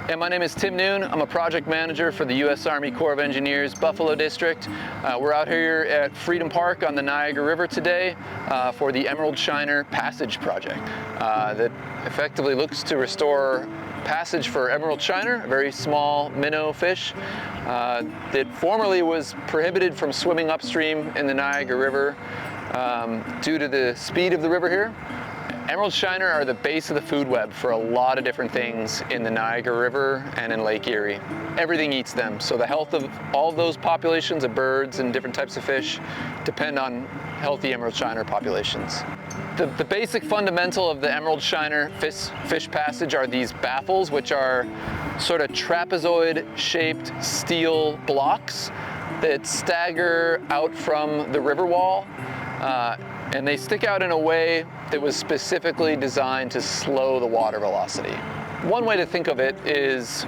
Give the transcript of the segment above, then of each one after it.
And my name is Tim Noon. I'm a project manager for the U.S. Army Corps of Engineers Buffalo District. We're out here at Freedom Park on the Niagara River today for the Emerald Shiner Passage project that effectively looks to restore passage for emerald shiner, a very small minnow fish that formerly was prohibited from swimming upstream in the Niagara River due to the speed of the river here. Emerald shiner are the base of the food web for a lot of different things in the Niagara River and in Lake Erie. Everything eats them, so the health of all of those populations of birds and different types of fish depend on healthy emerald shiner populations. The basic fundamental of the emerald shiner fish passage are these baffles, which are sort of trapezoid-shaped steel blocks that stagger out from the river wall. And they stick out in a way that was specifically designed to slow the water velocity. One way to think of it is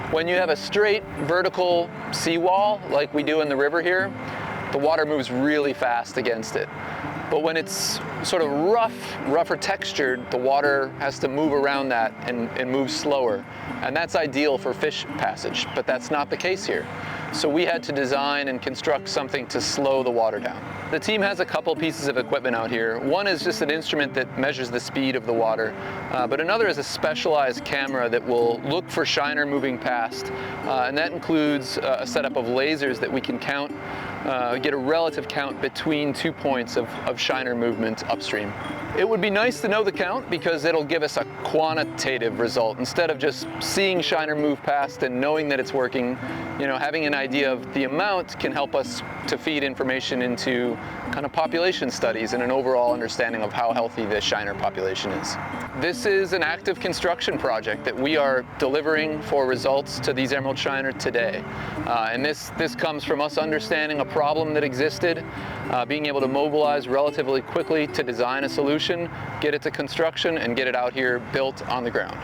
when you have a straight vertical seawall like we do in the river here, the water moves really fast against it. But when it's sort of rougher textured, the water has to move around that and move slower. And that's ideal for fish passage, but that's not the case here. So we had to design and construct something to slow the water down. The team has a couple pieces of equipment out here. One is just an instrument that measures the speed of the water, but another is a specialized camera that will look for shiner moving past, and that includes a setup of lasers that we can count, get a relative count between 2 points of shiner movement upstream. It would be nice to know the count because it'll give us a quantitative result instead of just seeing shiner move past and knowing that it's working. You know, having an idea of the amount can help us to feed information into kind of population studies and an overall understanding of how healthy the shiner population is. This is an active construction project that we are delivering for results to these emerald shiner today. And this comes from us understanding a problem that existed, being able to mobilize relatively quickly to design a solution, get it to construction, and get it out here built on the ground.